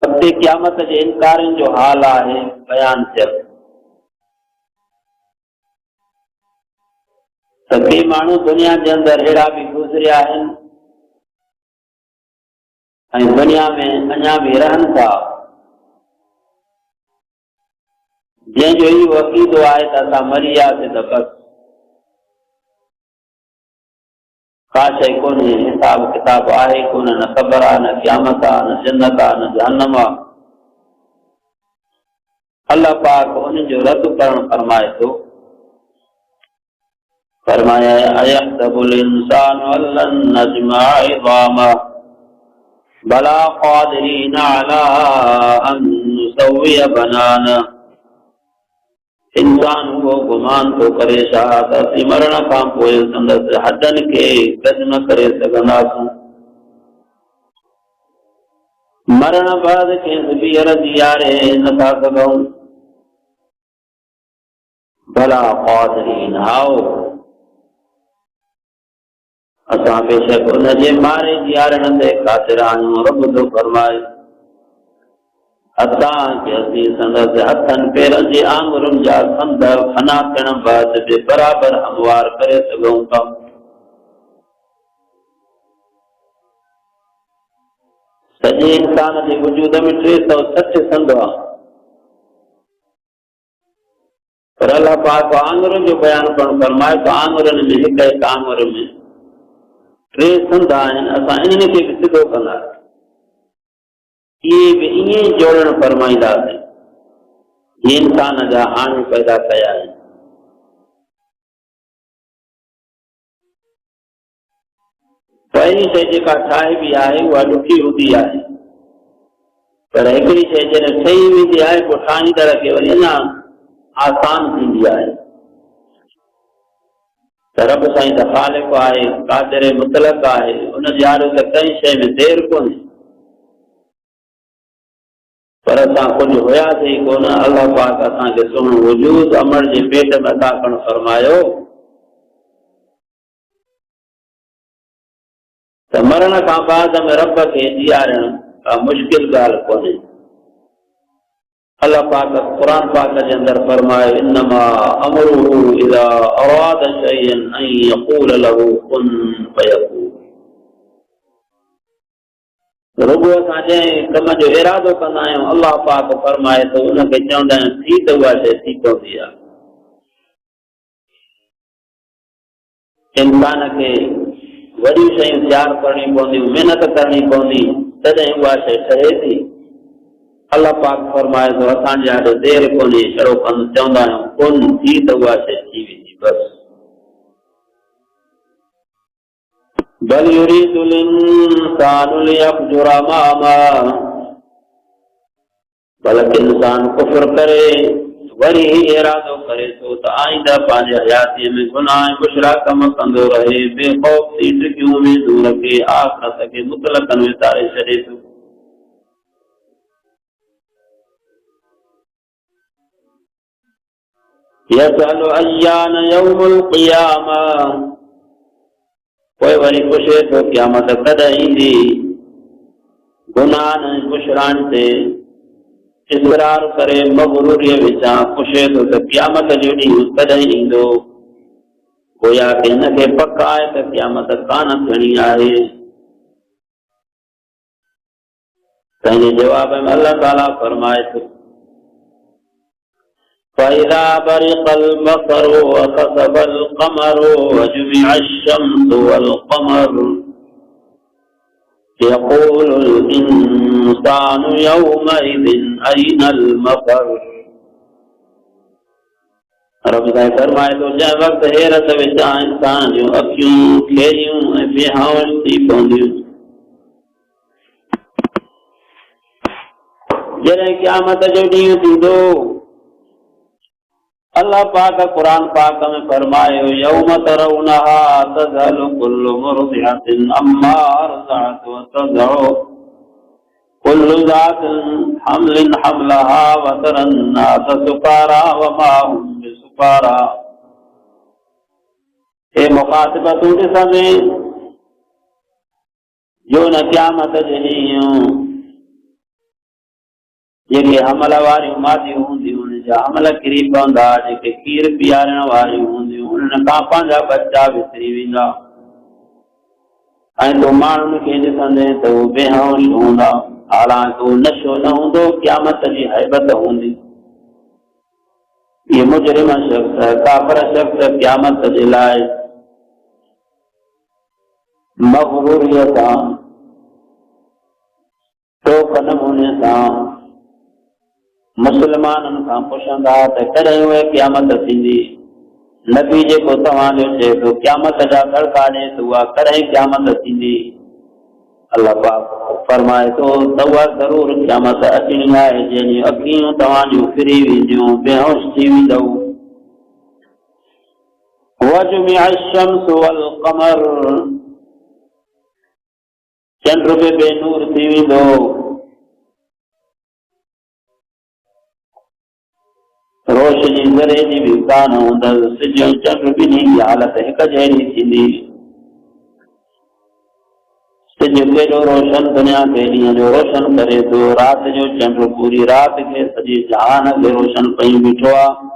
अॻिते क़यामत जे इनकारनि जो हाल आहे बयान थियल। त के माण्हू दुनिया जे अंदरि अहिड़ा बि गुज़रिया आहिनि ऐं दुनिया में अञा बि रहनि था, जंहिंजो इहो अक़ीदो आहे त असां मरी वियासीं त बसि का शइ कोन्हे, हिसाब किताब आहे कोन, न ख़बर आहे, न क़यामत आहे, न जन्नत आहे, न जहन्नम आहे। अल्लाह पाक उन जो रद्द करणु फरमाए थो। फरमाया अयहसबुल इंसानु अल्लन नजमअ इज़ामह बला क़ादिरीन अला अन नुसव्विय बनानह। इंसान वो गुमान तो करे छा त असीं मरण खां पोइ संदसि हॾनि खे गॾु न करे सघंदासीं। मरण बाद खेसि ॿीहर जीआरे नथा सघूं। भला क़ादिरीन आओ असां बेशक उनजे मारे जीआरण ते क़ादिर आहियूं। रब थो फरमाए असां के असीं संदसि हथनि पेरनि जी आङुरियुनि जा संद फना थियण बाद बि बराबरि हमवार करे सघूं था। सॼे इंसान जे वजूद में 360 संद आहे, पर अल्लाह पाक आङुरियुनि जो बयानु करणु फरमाए त आङुरियुनि में हिक हिक आङुर में 3 संद आहिनि। असां इन्हनि खे बि सिधो कंदासीं। इहे बि ईअं ई जोड़ण फरमाईंदासीं जीअं इंसान जा हाणे पैदा कया आहिनि। पहिरीं शइ जेका ठाहिबी आहे उहा ॾुखी हूंदी आहे, पर हिकिड़ी शइ जॾहिं ठही वेंदी आहे पोइ ठाहींदड़ खे वरी अञा आसान थींदी आहे। त रब साईं त ख़ालिक़ आहे, क़ादिर मुतलक आहे, उनजी आड़ त कंहिं शइ में देरि कोन्हे। पर असां कुझु हुयासीं कोन। अल्लाह पाक असांखे सुहिणो वजूद अमर जे पेट में अता करणु फरमायो त मरण खां बाद में रब खे जीआरण का मुश्किल ॻाल्हि कोन्हे। अल्लाह पाक क़ुरान पाक जे अंदरि फरमायो इन्नमा अमरुहु इज़ा अराद शयअन अन यक़ूल लहू कुन फयकून। रुगो असां जंहिं कम जो इरादो कंदा आहियूं अल्लाह पाक फरमाए थो उनखे चवंदा आहियूं थी त उहा शइ थी पवंदी आहे। इंसान खे वॾियूं शयूं तयारु करणी पवंदियूं, महिनत करणी पवंदी, तॾहिं उहा शइ ठहे थी। अल्लाह पाक फरमाए थो असांजे आॾे देरि कोन्हे, छड़ो कनि चवंदा आहियूं कोन थी त उहा शइ थी वेंदी बसि। बल युरीदुल इंसानु लियफ़्जुर अमामह। बल्कि इंसान कुफ्र करे वरी ही इरादो करे थो त आईंदा पंहिंजे हयातीअ में गुनाह ऐं बुशरा कम कंदो रहे, बेखौफ़ थी टिकियूं उम्मीदूं रखे, आख़िरत खे मुतलकन विसारे छॾे थो। यसअलु अय्यान यौमुल क़ियामह। पोइ वरी पुछे थो क़यामत कॾहिं ईंदी। गुनाहनि ऐं बुशरान ते इसरार करे मग़रूरीअ विचां पुछे थो त क़यामत जो ॾींहुं कॾहिं ईंदो। गोया कि हिनखे पक आहे त क़यामत कान थियणी आहे। पंहिंजे जवाब में अल्लाह ताला फरमाए थो فإذا برق البصر وخسف القمر وجمع الشمس والقمر يقول الإنسان يومئذ أين المفر। रब साईं फरमाए थो जंहिं वक़्तु हैरत विचां इंसान जूं अखियूं खेरियूं ऐं बेहाउनि थी पवंदियूं। जॾहिं क़यामत जो ॾींहुं थींदो अल्लाह पाक कुरान पाक में फरमायो यौम तरौनहा तज़हलु कुल्लु मुर्दिअतिन अम्मा अर्ज़अत व तज़उ कुल्लु ज़ातिन हम्लिन हम्लहा व तरन नास सुकारा व मा हुम बिसुकारा। हे मुखातिबतूं ॾिसंदे जो न क़यामत जे ॾींहुं जेके हमल वारियूं मादियूं हूंदियूं उन जा हमल किरी पवंदा, जेके खीर पीआरण वारियूं हूंदियूं उन्हनि खां पंहिंजा बच्चा विसरी वेंदा। ऐं तूं माण्हुनि खे ॾिसंदे त उहे बेहोश हूंदा, हालांकि उहो नशो न हूंदो, क़यामत जी हैबत हूंदी। ये मुजरिम शख्स काफ़िर शख्स क़यामत जे लाइ मग़रूरीअ सां टोक नमूने सां मुस्लमाननि खां पुछंदा त कॾहिं उहे क़यामत थींदी। नबी जेको तव्हांजो चए थो क़यामत जा तड़का ॾे त उहा कॾहिं क़यामत थींदी। अल्लाह पाक फरमाए थो त उहा ज़रूर क़यामत अचणी आहे जंहिंजी अखियूं तव्हांजूं फिरी वेंदियूं, बेहोश थी वेंदव। वजुमिअ अश-शम्स वल क़मर, चंड बि बेनूर थी वेंदो। रोशनी ज़रे जी बि कान हूंदसि, सिज ऐं चंड ॿिन्ही जी हालत हिकु जहिड़ी थींदी। सिज केॾो रोशन दुनिया खे ॾींहं जो रोशन करे थो, राति जो चंड पूरी राति खे सॼे जहान खे रोशन कई बीठो आहे।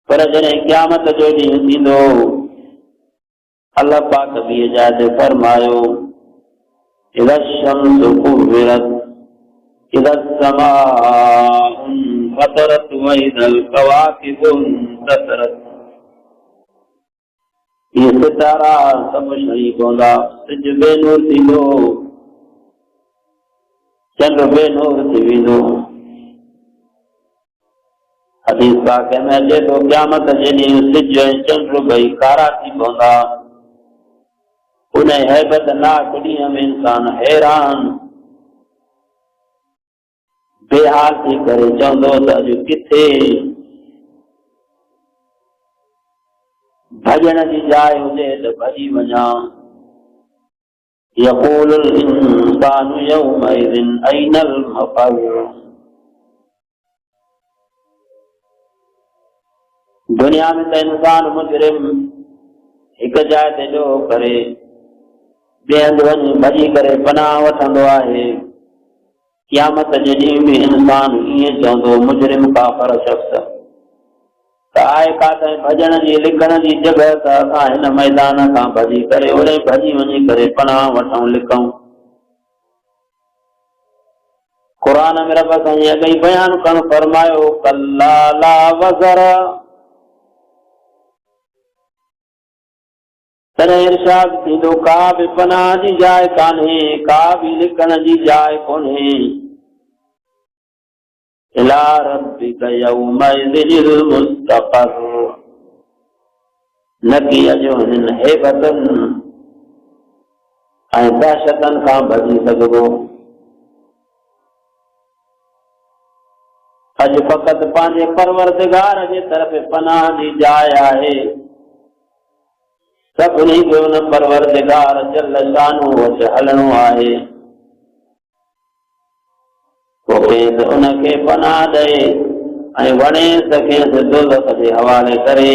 पर जॾहिं क़यामत जो ॾींहुं थींदो, अल्लाह पाक ॿिए जाइ ते फरमायो इज़ा शम्सु कुव्विरत इज़ा समाउ फतरत व इज़ल कवाकिबु इंतसरत। ये सितारा सभु शही पवंदा, सिज बेनूर थींदो, चंड बेनूर थी वेंदो। हदीस पाक में अचे थो क़यामत जे ॾींहुं सिज ऐं चंड ॿई कारा थी पवंदा। उन हैबत नाक ॾींहं में इंसान हैरान बेहाल थी करे चवंदो त अॼु किथे भॼण जी जाइ हुजे त भॼी वञा। यक़ूलुल इंसानु यौमइज़िन अइनल मफ़र। दुनिया में त इंसान मुजरिम हिकु जाइ ते ॾोह करे ॿिए हंधि वञी भॼी करे पनाह वठंदो आहे। क़यामत जे ॾींहुं में इंसान ईअं चवंदो, मुजरिम काफ़िर शख़्स, त आहे काथे भॼण जी लिकण जी जॻह त असां हिन मैदान खां भॼी करे ओॾे भॼी वञी करे पनाह वठूं लिकूं। क़ुरान में रब साईं अॻई बयान करणु फरमायो कल्ला ला वज़र। तॾहिं इरशाद थींदो का बि पनाह जी जाइ कान्हे, का बि लिकण जी जाइ कोन्हे। इला रब्बिक यौमइज़िनिल मुस्तक़र। न की अॼु हिन हैबतनि ऐं दहशतनि खां भॼी सघिबो। अॼु फ़क़ति पंहिंजे परवरदिगार जे तरफ़ पनाह जी जाइ आहे। सभिनी खे उन परवरदिगार जल शानो वटि हलणो आहे। तोखे त उनखे पनाह ॾे ऐं वणे सखेसि दोज़ख जे हवाले करे।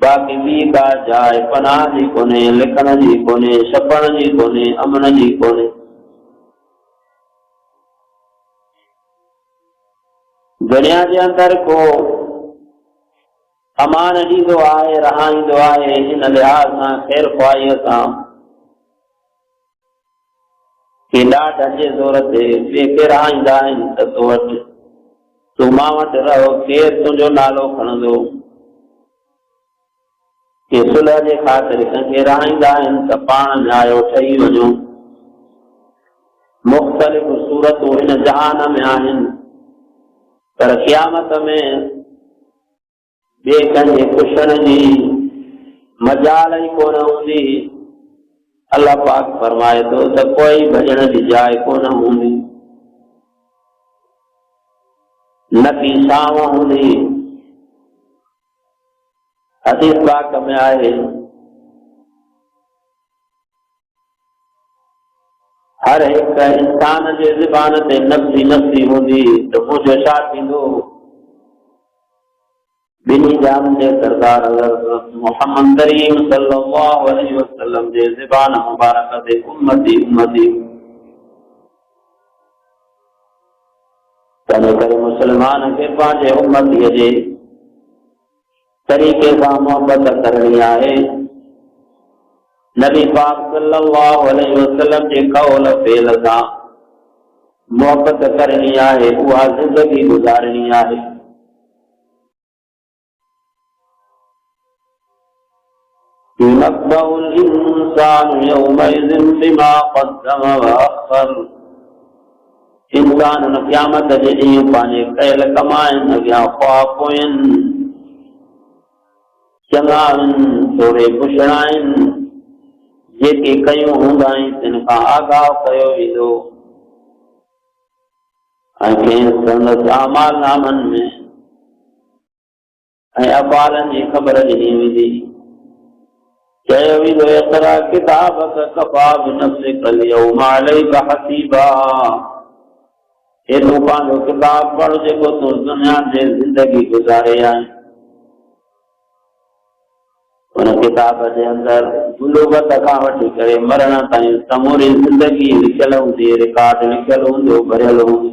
बाक़ी ॿी का जाइ पनाह जी कोन्हे, लिकण जी कोन्हे, छपण जी कोन्हे, अमन जी कोन्हे। दुनिया जे अंदरि को अमान ॾींदो आहे, रहाईंदो आहे, हिन लिहाज़ सां ख़ैर ख़्वाहीअ सां कि ॾाढ जे ज़ोर ते ॿिए खे रहाईंदा आहिनि त तो वटि तूं मां वटि रहो, केरु तुंहिंजो नालो खणंदो। के सुलह जे ख़ातिर कंहिंखे रहाईंदा आहिनि त पाण न्यायो ठही वञो। मुख़्तलिफ़ सूरतूं हिन जहान में आहिनि, पर क़यामत में ॿिए कंहिंजे पुछण जी मजाल ई कोन हूंदी। अल्लाह पाक फरमाए थो त कोई भॼण जी जाइ कोन हूंदी, न की छांव हूंदी। हदीस पाक में आहे हर हिकु इंसान जे ज़बान ते नफ़्सी नफ़्सी हूंदी त मुंहिंजो छा थींदो। बिनी जान जे सरदार हज़रत मोहम्मद करीम सल्लल्लाहु अलैहि वसल्लम जे ज़बान मुबारक ते उम्मती उम्मती। तने करे मुसलमान के पांचे उम्मतीअ जे तरीक़े सां मोहबत करणी आहे। नबी पाक सल्लल्लाहु अलैहि वसल्लम जे कौल फेल सां मोहबत करणी आहे, उहा ज़िंदगी गुज़ारणी आहे। युनब्बउल इंसानु यौमइज़िन बिमा क़द्दम व अख़र। इंसान क़यामत जे ॾींहुं पंहिंजे कयल कमाइनि अॻियां ख्वाह पोयनि, चङा आहिनि थोरे पुछणा आहिनि, जेके कयूं हूंदा आहिनि तिन खां आगाह कयो वेंदो ऐं खेसि संदसि अमाल नामनि में ऐं अफ़आलनि जी ख़बर ॾिनी वेंदी। चयो वेंदो इक़रा किताबक कफ़ा बिनफ़्सिका अल-यौम अलैका हसीबा। हे तूं पंहिंजो किताब पढ़ जेको तूं दुनिया में ज़िंदगी गुज़ारे आहीं। उन किताब जे अंदरि बुलूगत खां वठी करे मरण ताईं समूरी ज़िंदगी लिखियल हूंदी, रिकॉर्ड लिखियल हूंदो, भरियल हूंदो।